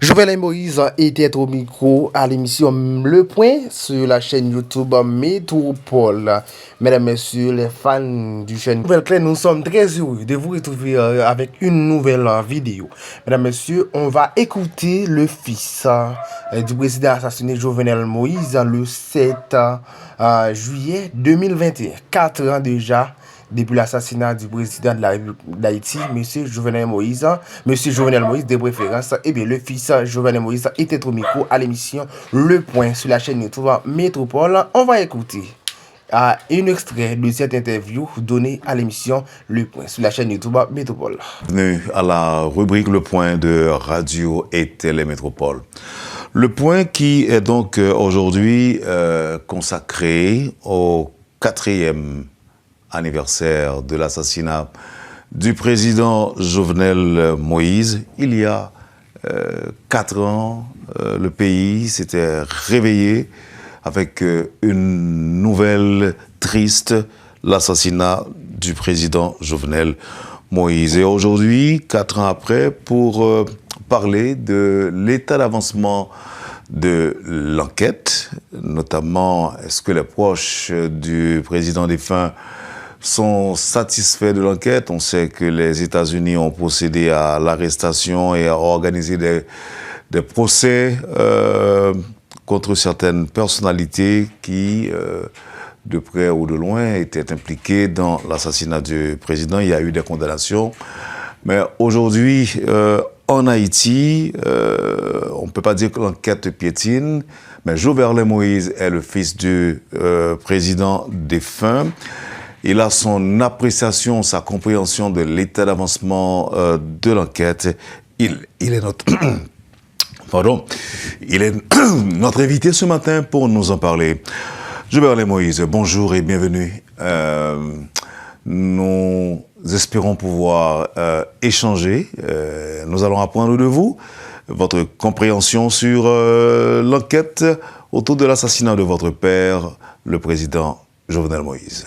Jovenel Moïse était au micro à l'émission Le Point sur la chaîne YouTube Métropole. Mesdames, Messieurs, les fans du chaîne Nouvelle Clé, nous sommes très heureux de vous retrouver avec une nouvelle vidéo. Mesdames, Messieurs, on va écouter le fils du président assassiné Jovenel Moïse le 7 juillet 2021. 4 ans déjà depuis l'assassinat du président de la République d'Haïti, M. Jovenel Moïse. M. Jovenel Moïse, de préférence, eh bien, le fils Jovenel Moïse était au micro à l'émission Le Point sur la chaîne YouTube Métropole. On va écouter un extrait de cette interview donnée à l'émission Le Point sur la chaîne YouTube Métropole. Bienvenue à la rubrique Le Point de Radio et Télé Métropole. Le Point qui est donc aujourd'hui consacré au 4e anniversaire de l'assassinat du président Jovenel Moïse. Il y a 4 ans, le pays s'était réveillé avec une nouvelle triste, l'assassinat du président Jovenel Moïse. Et aujourd'hui, 4 ans après, pour parler de l'état d'avancement de l'enquête, notamment est-ce que les proches du président défunt sont satisfaits de l'enquête. On sait que les États-Unis ont procédé à l'arrestation et à organiser des procès contre certaines personnalités qui, de près ou de loin, étaient impliquées dans l'assassinat du président. Il y a eu des condamnations. Mais aujourd'hui, en Haïti, on ne peut pas dire que l'enquête piétine, mais Jovenel Moïse est le fils du président défunt. Il a son appréciation, sa compréhension de l'état d'avancement de l'enquête. Il est notre... Il est notre invité ce matin pour nous en parler. Jovenel Moïse, bonjour et bienvenue. Nous espérons pouvoir échanger. Nous allons apprendre de vous votre compréhension sur l'enquête autour de l'assassinat de votre père, le président Jovenel Moïse.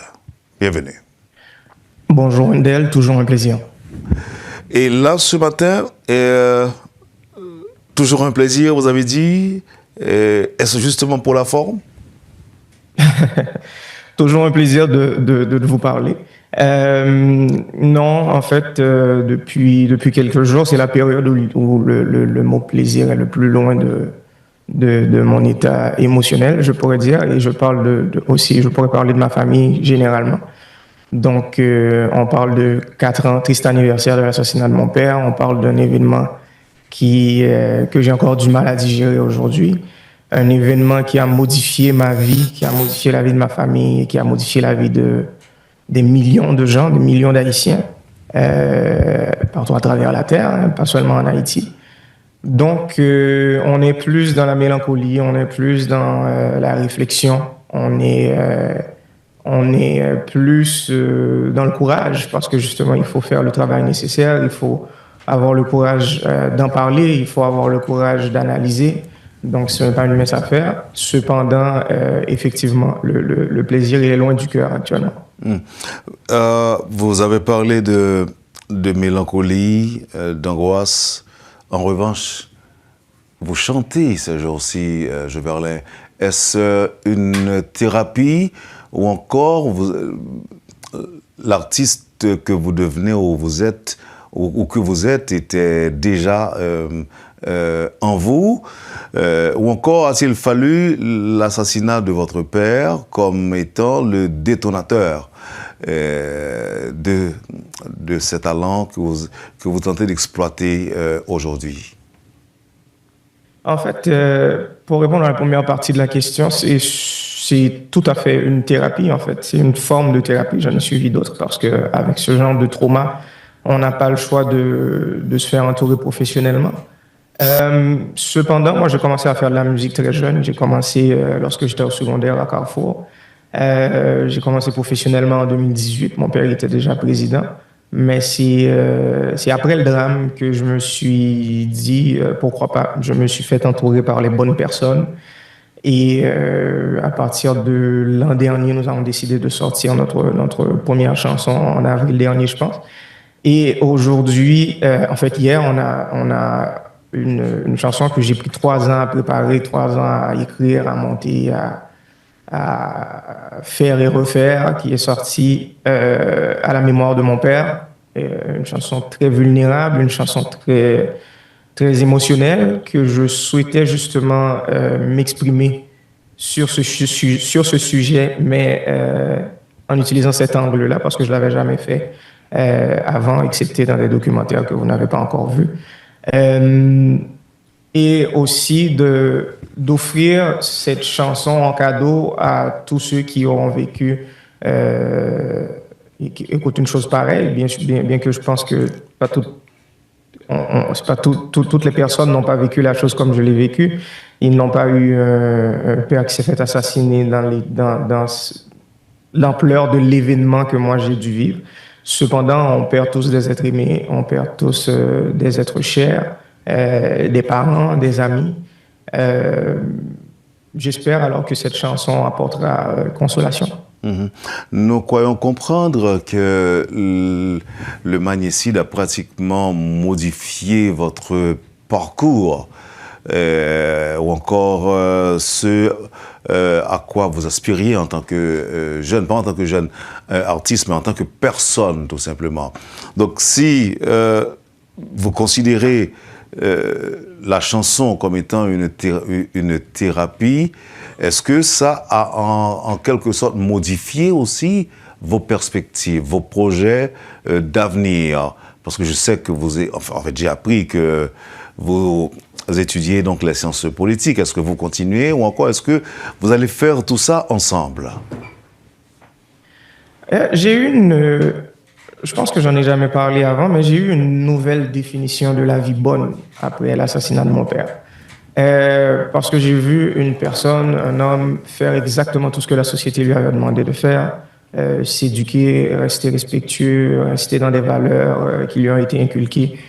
Bienvenue. Bonjour Ndel, toujours un plaisir. Et là, ce matin, toujours un plaisir, vous avez dit. Est-ce justement pour la forme? Toujours un plaisir de vous parler. Non, en fait, depuis quelques jours, c'est la période où le mot plaisir est le plus loin de mon état émotionnel, je pourrais dire, et je pourrais parler de ma famille généralement. Donc, on parle de 4 ans, triste anniversaire de l'assassinat de mon père. On parle d'un événement que j'ai encore du mal à digérer aujourd'hui. Un événement qui a modifié ma vie, qui a modifié la vie de ma famille, qui a modifié la vie des millions de gens, des millions d'Haïtiens, partout à travers la terre, hein, pas seulement en Haïti. Donc, on est plus dans la mélancolie, on est plus dans la réflexion, on est plus dans le courage, parce que justement, il faut faire le travail nécessaire, il faut avoir le courage d'en parler, il faut avoir le courage d'analyser. Donc, ce n'est pas une mince affaire. Cependant, effectivement, le plaisir il est loin du cœur actuellement. Vous avez parlé de mélancolie, d'angoisse. En revanche, vous chantez ces jours-ci, Jovenel. Est-ce une thérapie ou encore l'artiste que vous devenez ou vous êtes ou que vous êtes était déjà en vous, ou encore a-t-il fallu l'assassinat de votre père comme étant le détonateur de ces talents que vous tentez d'exploiter aujourd'hui? En fait, pour répondre à la première partie de la question, c'est tout à fait une thérapie, en fait. C'est une forme de thérapie. J'en ai suivi d'autres parce qu'avec ce genre de trauma, on n'a pas le choix de se faire entourer professionnellement. Cependant, moi, j'ai commencé à faire de la musique très jeune. J'ai commencé lorsque j'étais au secondaire à Carrefour. J'ai commencé professionnellement en 2018. Mon père était déjà président. Mais c'est après le drame que je me suis dit, pourquoi pas. Je me suis fait entourer par les bonnes personnes. Et à partir de l'an dernier, nous avons décidé de sortir notre première chanson en avril dernier, je pense. Et aujourd'hui, en fait, hier, on a une chanson que j'ai pris 3 ans à préparer, 3 ans à écrire, à monter, à faire et refaire, qui est sortie à la mémoire de mon père. Une chanson très vulnérable, une chanson très, très émotionnelle que je souhaitais justement m'exprimer sur ce sujet, mais en utilisant cet angle-là, parce que je ne l'avais jamais fait avant, excepté dans des documentaires que vous n'avez pas encore vus. Et aussi d'offrir cette chanson en cadeau à tous ceux qui auront vécu et qui écoutent une chose pareille, bien que je pense que pas toutes les personnes n'ont pas vécu la chose comme je l'ai vécu. Ils n'ont pas eu un père qui s'est fait assassiner dans l'ampleur de l'événement que moi j'ai dû vivre. Cependant, on perd tous des êtres aimés, on perd tous des êtres chers. Des parents, des amis. J'espère alors que cette chanson apportera consolation. Nous croyons comprendre que le magnécide a pratiquement modifié votre parcours ou encore ce à quoi vous aspiriez en tant que jeune, pas en tant que jeune artiste, mais en tant que personne, tout simplement. Donc, si vous considérez la chanson comme étant une thérapie, est-ce que ça a en quelque sorte modifié aussi vos perspectives, vos projets d'avenir? Parce que je sais que j'ai appris que vous étudiez donc les sciences politiques. Est-ce que vous continuez ou encore est-ce que vous allez faire tout ça ensemble? J'ai eu je pense que j'en ai jamais parlé avant, mais j'ai eu une nouvelle définition de la vie bonne après l'assassinat de mon père. Parce que j'ai vu une personne, un homme, faire exactement tout ce que la société lui avait demandé de faire, s'éduquer, rester respectueux, rester dans des valeurs qui lui ont été inculquées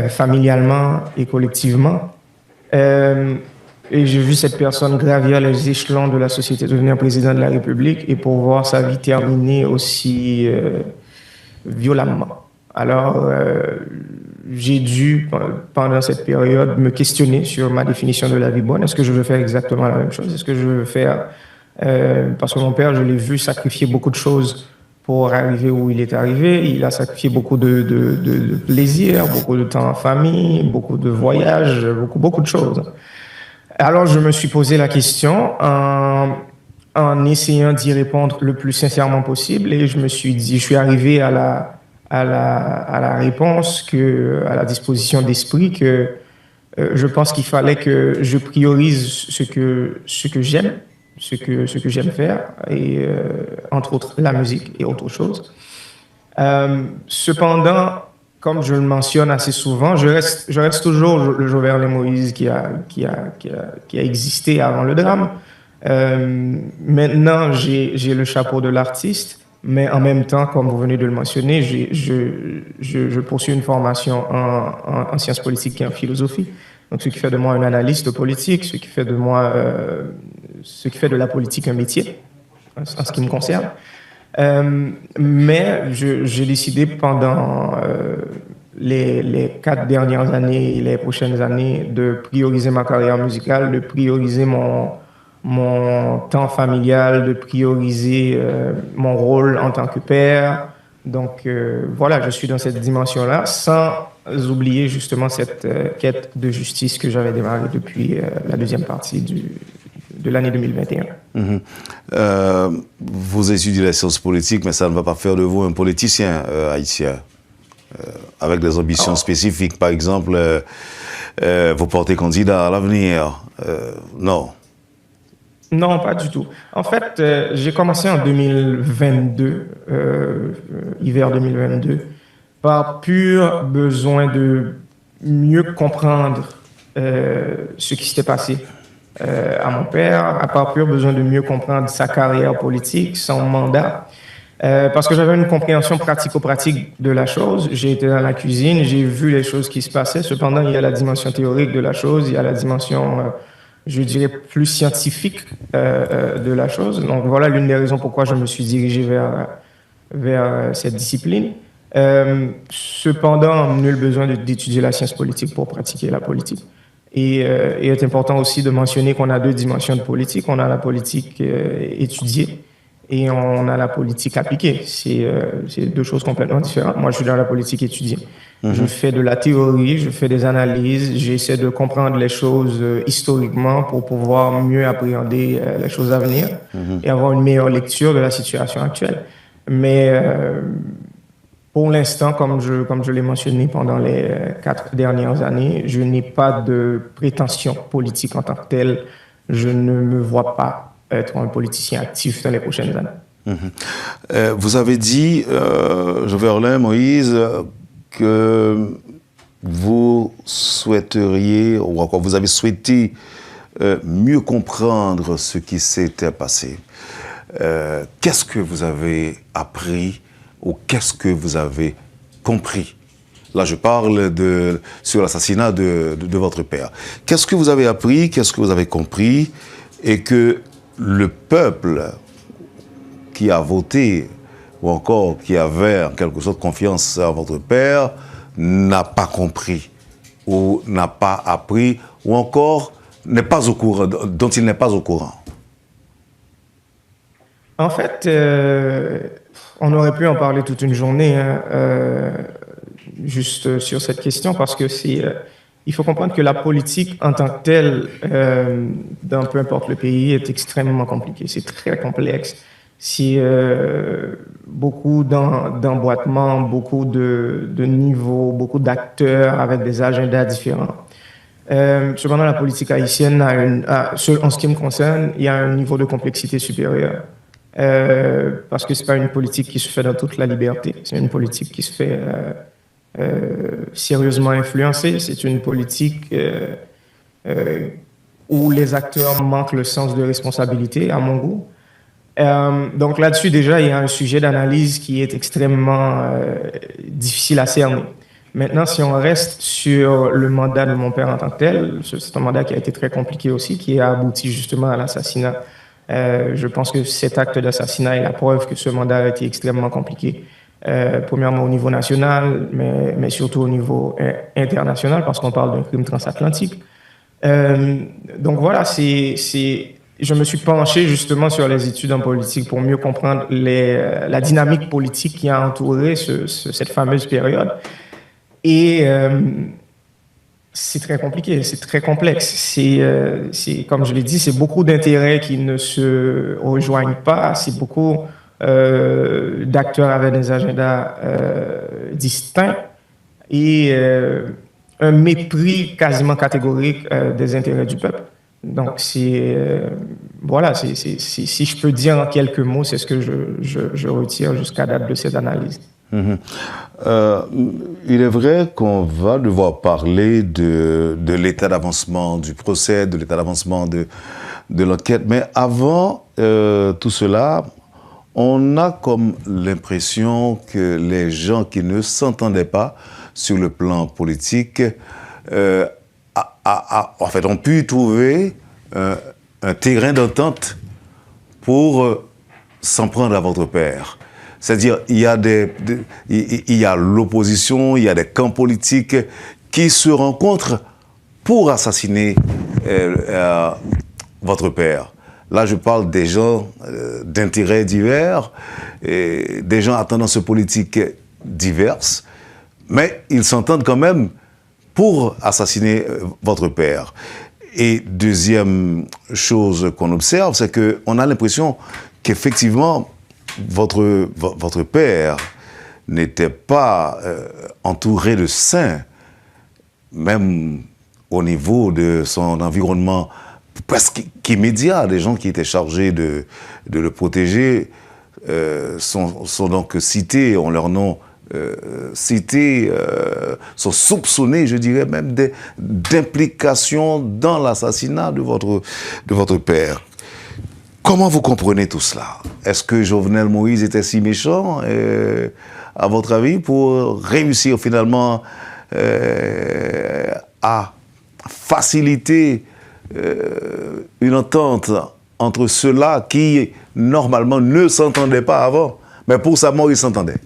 familialement et collectivement. Et j'ai vu cette personne gravir les échelons de la société, devenir président de la République et pour voir sa vie terminée aussi violemment. Alors, j'ai dû, pendant cette période, me questionner sur ma définition de la vie bonne. Est-ce que je veux faire exactement la même chose? Est-ce que je veux faire... parce que mon père, je l'ai vu sacrifier beaucoup de choses pour arriver où il est arrivé. Il a sacrifié beaucoup de plaisir, beaucoup de temps en famille, beaucoup de voyages, beaucoup de choses. Alors, je me suis posé la question en essayant d'y répondre le plus sincèrement possible et je me suis dit, je suis arrivé à la réponse, à la disposition d'esprit que je pense qu'il fallait que je priorise ce que j'aime, ce que j'aime faire, et entre autres la musique et autre chose. Cependant, comme je le mentionne assez souvent, je reste toujours le Jovenel Moïse qui a existé avant le drame. Maintenant, j'ai le chapeau de l'artiste, mais en même temps, comme vous venez de le mentionner, je poursuis une formation en sciences politiques et en philosophie. Donc, ce qui fait de moi un analyste politique, ce qui fait de la politique un métier, en ce qui me concerne. Mais j'ai décidé pendant les 4 dernières années et les prochaines années de prioriser ma carrière musicale, de prioriser mon temps familial, de prioriser mon rôle en tant que père. Donc voilà, je suis dans cette dimension-là, sans oublier justement cette quête de justice que j'avais démarrée depuis la deuxième partie de l'année 2021. Vous étudiez les sciences politiques, mais ça ne va pas faire de vous un politicien haïtien, avec des ambitions spécifiques. Par exemple, vous portez candidat à l'avenir. Non. Non, pas du tout. En fait, j'ai commencé en 2022, hiver 2022, par pur besoin de mieux comprendre ce qui s'était passé à mon père, par pur besoin de mieux comprendre sa carrière politique, son mandat, parce que j'avais une compréhension pratico-pratique de la chose. J'ai été dans la cuisine, j'ai vu les choses qui se passaient. Cependant, il y a la dimension théorique de la chose, il y a la dimension... je dirais, plus scientifique de la chose. Donc voilà l'une des raisons pourquoi je me suis dirigé vers cette discipline. Cependant, nul besoin d'étudier la science politique pour pratiquer la politique. Et il est important aussi de mentionner qu'on a deux dimensions de politique. On a la politique étudiée et on a la politique appliquée. C'est deux choses complètement différentes. Moi, je suis dans la politique étudiée. Je fais de la théorie, je fais des analyses, j'essaie de comprendre les choses historiquement pour pouvoir mieux appréhender les choses à venir et avoir une meilleure lecture de la situation actuelle. Mais pour l'instant, comme je l'ai mentionné pendant les 4 dernières années, je n'ai pas de prétention politique en tant que telle. Je ne me vois pas être un politicien actif dans les prochaines années. Vous avez dit, Joverlin Moïse, que vous souhaiteriez, ou encore vous avez souhaité mieux comprendre ce qui s'était passé. Qu'est-ce que vous avez appris ou qu'est-ce que vous avez compris? Là, je parle sur l'assassinat de votre père. Qu'est-ce que vous avez appris, qu'est-ce que vous avez compris et que le peuple qui a voté ou encore qui avait en quelque sorte confiance en votre père n'a pas compris ou n'a pas appris ou encore n'est pas au courant, dont il n'est pas au courant? En fait, on aurait pu en parler toute une journée, juste sur cette question, parce que il faut comprendre que la politique en tant que telle, dans peu importe le pays, est extrêmement compliquée. C'est très complexe. C'est beaucoup d'emboîtements, beaucoup de niveaux, beaucoup d'acteurs avec des agendas différents. Cependant, la politique haïtienne, en ce qui me concerne, il y a un niveau de complexité supérieur. Parce que ce n'est pas une politique qui se fait dans toute la liberté, c'est une politique qui se fait sérieusement influencée, c'est une politique où les acteurs manquent le sens de responsabilité, à mon goût. Donc là-dessus, déjà, il y a un sujet d'analyse qui est extrêmement difficile à cerner. Maintenant, si on reste sur le mandat de mon père en tant que tel, c'est un mandat qui a été très compliqué aussi, qui a abouti justement à l'assassinat. Je pense que cet acte d'assassinat est la preuve que ce mandat a été extrêmement compliqué. Premièrement au niveau national, mais surtout au niveau international, parce qu'on parle d'un crime transatlantique. Donc voilà, je me suis penché justement sur les études en politique pour mieux comprendre la dynamique politique qui a entouré cette fameuse période. Et c'est très compliqué, c'est très complexe. C'est comme je l'ai dit, c'est beaucoup d'intérêts qui ne se rejoignent pas. C'est beaucoup d'acteurs avec des agendas distincts et un mépris quasiment catégorique des intérêts du peuple. Donc, voilà, si je peux dire en quelques mots, c'est ce que je retire jusqu'à date de cette analyse. Il est vrai qu'on va devoir parler de l'état d'avancement du procès, de l'état d'avancement de l'enquête, mais avant tout cela, on a comme l'impression que les gens qui ne s'entendaient pas sur le plan politique en fait, ont pu trouver un terrain d'entente pour s'en prendre à votre père. C'est-à-dire, il y a l'opposition, il y a des camps politiques qui se rencontrent pour assassiner votre père. Là, je parle des gens d'intérêts divers, et des gens à tendance politique diverses, mais ils s'entendent quand même pour assassiner votre père. Et deuxième chose qu'on observe, c'est qu'on a l'impression qu'effectivement, votre père n'était pas entouré de saints, même au niveau de son environnement presque immédiat. Des gens qui étaient chargés de le protéger sont donc cités, ont leur nom cités, sont soupçonnés, je dirais même, d'implication dans l'assassinat de votre père. Comment vous comprenez tout cela? Est-ce que Jovenel Moïse était si méchant, à votre avis, pour réussir finalement à faciliter une entente entre ceux-là qui, normalement, ne s'entendaient pas avant, mais pour sa mort, ils s'entendaient?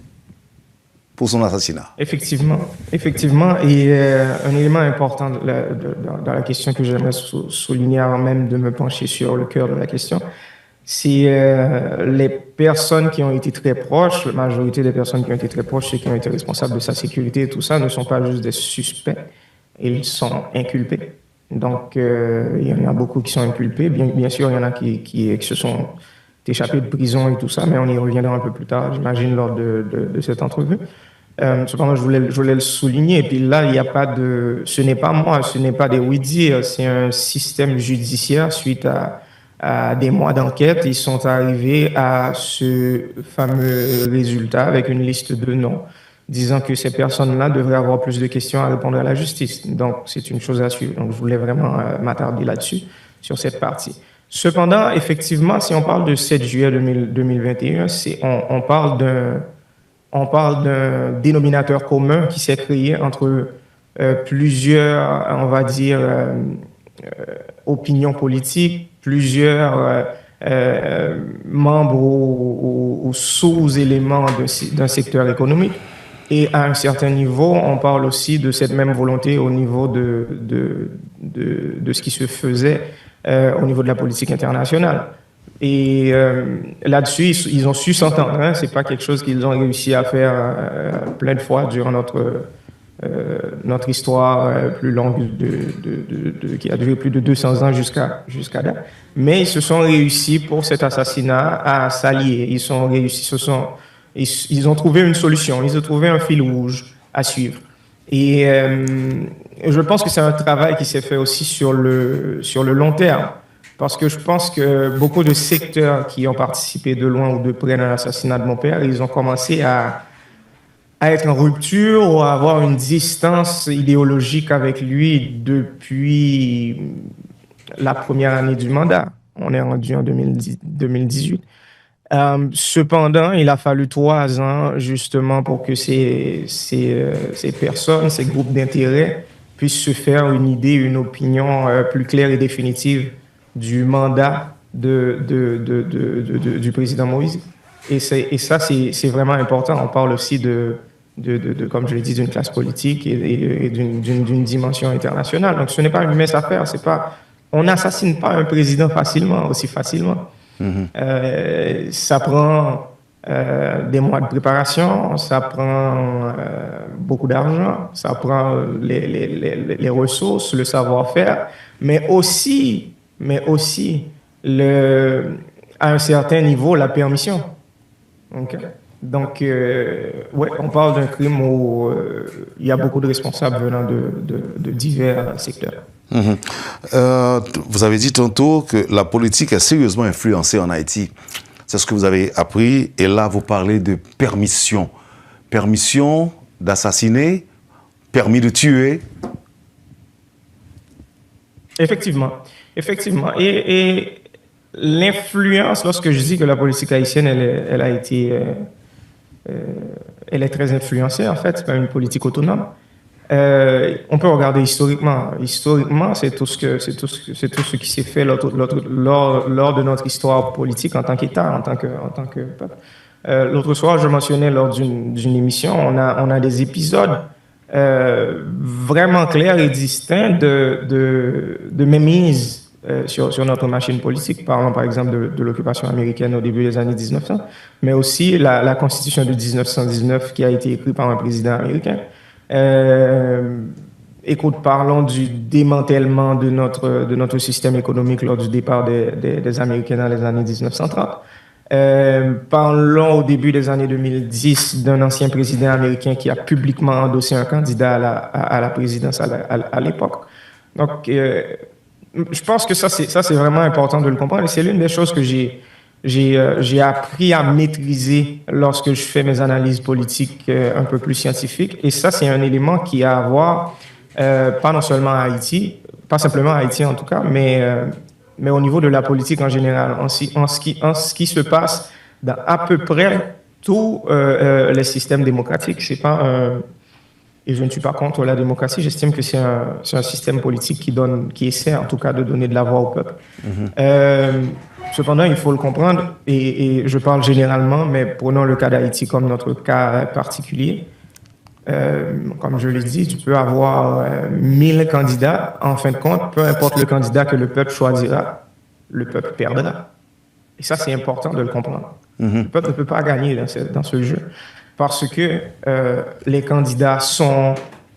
pour son assassinat. Effectivement. Et un élément important dans la question que j'aimerais souligner avant même de me pencher sur le cœur de la question, c'est les personnes qui ont été très proches, la majorité des personnes qui ont été très proches, ceux qui ont été responsables de sa sécurité et tout ça, ne sont pas juste des suspects, ils sont inculpés. Donc, il y en a beaucoup qui sont inculpés. Bien sûr, il y en a qui se sont échappés de prison et tout ça, mais on y reviendra un peu plus tard, j'imagine, lors de cette entrevue. Cependant, je voulais le souligner. Et puis là, il n'y a pas de... Ce n'est pas moi, ce n'est pas des oui-dire, c'est un système judiciaire suite à des mois d'enquête. Ils sont arrivés à ce fameux résultat avec une liste de noms, disant que ces personnes-là devraient avoir plus de questions à répondre à la justice. Donc, c'est une chose à suivre. Donc, je voulais vraiment m'attarder là-dessus, sur cette partie. Cependant, effectivement, si on parle de 7 juillet 2021, on parle d'un dénominateur commun qui s'est créé entre plusieurs, on va dire, opinions politiques, plusieurs membres ou sous-éléments d'un secteur économique. Et à un certain niveau, on parle aussi de cette même volonté au niveau de ce qui se faisait au niveau de la politique internationale. Et là-dessus, ils ont su s'entendre. Hein. C'est pas quelque chose qu'ils ont réussi à faire plein de fois durant notre histoire plus longue qui a duré plus de 200 ans jusqu'à date. Mais ils se sont réussis pour cet assassinat à s'allier. Ils ont trouvé une solution. Ils ont trouvé un fil rouge à suivre. Et je pense que c'est un travail qui s'est fait aussi sur le long terme. Parce que je pense que beaucoup de secteurs qui ont participé de loin ou de près dans l'assassinat de mon père, ils ont commencé à être en rupture ou à avoir une distance idéologique avec lui depuis la première année du mandat. On est rendu en 2018. Cependant, il a fallu 3 ans justement pour que ces personnes, ces groupes d'intérêt puissent se faire une idée, une opinion plus claire et définitive du mandat du président Moïse. Et ça, c'est vraiment important. On parle aussi comme je l'ai dit, d'une classe politique et d'une dimension internationale. Donc, ce n'est pas une mince affaire. On n'assassine pas un président aussi facilement. Ça prend des mois de préparation, ça prend beaucoup d'argent, ça prend les ressources, le savoir-faire, mais aussi à un certain niveau, la permission. Okay. Donc, ouais, on parle d'un crime où il y a beaucoup de responsables venant de divers secteurs. Vous avez dit tantôt que la politique est sérieusement influencée en Haïti. C'est ce que vous avez appris. Et là, vous parlez de permission. Permission d'assassiner, permis de tuer. Effectivement. Et l'influence, lorsque je dis que la politique haïtienne, elle est très influencée, en fait, c'est pas une politique autonome. On peut regarder historiquement. Historiquement, c'est tout ce qui s'est fait lors de notre histoire politique en tant qu'État, en tant que peuple. L'autre soir, je mentionnais lors d'une émission, on a des épisodes vraiment clairs et distincts de mainmise sur notre machine politique. Parlons par exemple de l'occupation américaine au début des années 1900, mais aussi la Constitution de 1919 qui a été écrite par un président américain. Parlons du démantèlement de notre système économique lors du départ des Américains dans les années 1930. Parlons au début des années 2010 d'un ancien président américain qui a publiquement endossé un candidat à la présidence à l'époque. Donc, je pense que ça c'est vraiment important de le comprendre et c'est l'une des choses que j'ai appris à maîtriser lorsque je fais mes analyses politiques un peu plus scientifiques. Et ça, c'est un élément qui a à voir, pas non seulement à Haïti, pas simplement à Haïti en tout cas, mais au niveau de la politique en général, en ce qui se passe dans à peu près tous les systèmes démocratiques. C'est pas et je ne suis pas contre la démocratie, j'estime que c'est un système politique qui essaie en tout cas de donner de la voix au peuple. Cependant, il faut le comprendre, et je parle généralement, mais prenons le cas d'Haïti comme notre cas particulier. Comme je l'ai dit, tu peux avoir 1000 candidats. En fin de compte, peu importe le candidat que le peuple choisira, le peuple perdra. Et ça, c'est important de le comprendre. Le peuple ne peut pas gagner dans ce jeu parce que les candidats sont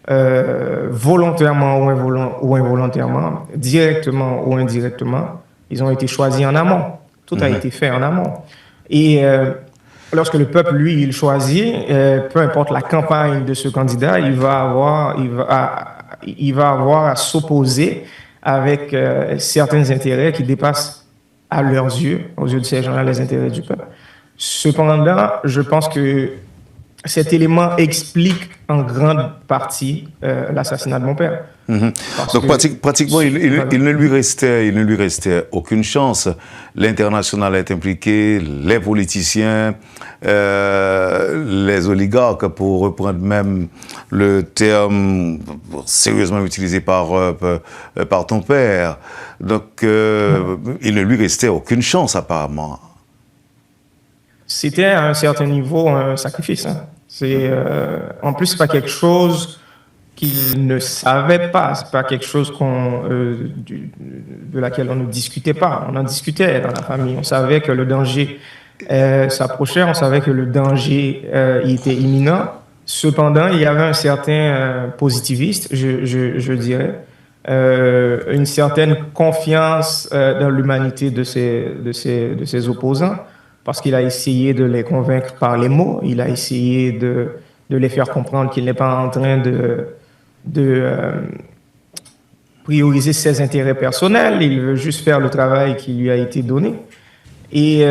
volontairement ou involontairement, directement ou indirectement, ils ont été choisis en amont. Tout a été fait en amont. Et lorsque le peuple, lui, il choisit, peu importe la campagne de ce candidat, il va avoir à s'opposer avec certains intérêts qui dépassent à leurs yeux, aux yeux de ces gens-là, les intérêts du peuple. Cependant, je pense que cet élément explique en grande partie l'assassinat de mon père. Donc pratiquement, il ne lui restait aucune chance. L'international est impliqué, les politiciens, les oligarques, pour reprendre même le terme sérieusement utilisé par ton père. Donc il ne lui restait aucune chance apparemment. C'était à un certain niveau un sacrifice. Hein. En plus, c'est pas quelque chose qu'il ne savait pas. C'est pas quelque chose de laquelle on ne discutait pas. On en discutait dans la famille. On savait que le danger s'approchait. On savait que le danger était imminent. Cependant, il y avait un certain positiviste, je dirais, une certaine confiance dans l'humanité de ses opposants, parce qu'il a essayé de les convaincre par les mots. Il a essayé de les faire comprendre qu'il n'est pas en train de prioriser ses intérêts personnels. Il veut juste faire le travail qui lui a été donné. Et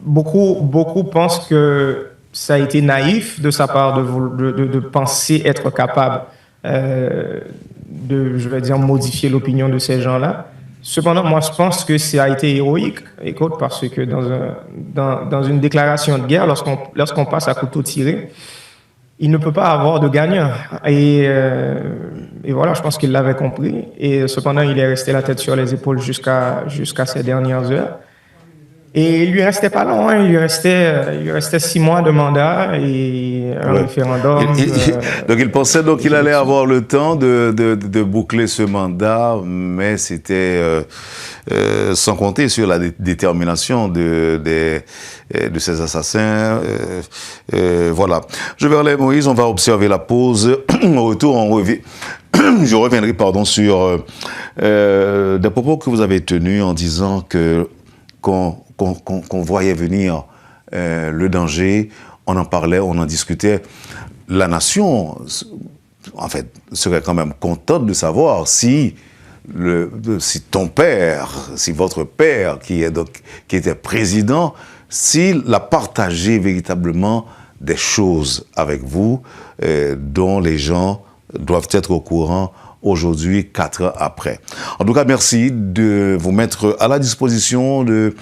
beaucoup pensent que ça a été naïf de sa part de penser être capable je vais dire, modifier l'opinion de ces gens-là. Cependant, moi, je pense que ça a été héroïque, écoute, parce que dans une déclaration de guerre, lorsqu'on passe à couteau tiré, il ne peut pas avoir de gagnant. Et voilà, je pense qu'il l'avait compris. Et cependant, il est resté la tête sur les épaules jusqu'à ces dernières heures. Et il lui restait pas long, hein. Il lui restait 6 mois de mandat et un référendum. Donc il pensait qu'il allait avoir le temps de boucler ce mandat, mais c'était sans compter sur la détermination de ces assassins. Voilà. Je vais aller, Moïse, on va observer la pause. Au retour, je reviendrai sur des propos que vous avez tenus en disant qu'on voyait venir le danger, on en parlait, on en discutait. La nation, en fait, serait quand même contente de savoir si ton père, si votre père, qui était président, s'il a partagé véritablement des choses avec vous dont les gens doivent être au courant aujourd'hui, 4 ans après. En tout cas, merci de vous mettre à la disposition du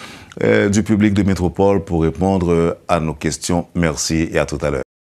public de Métropole pour répondre à nos questions. Merci et à tout à l'heure.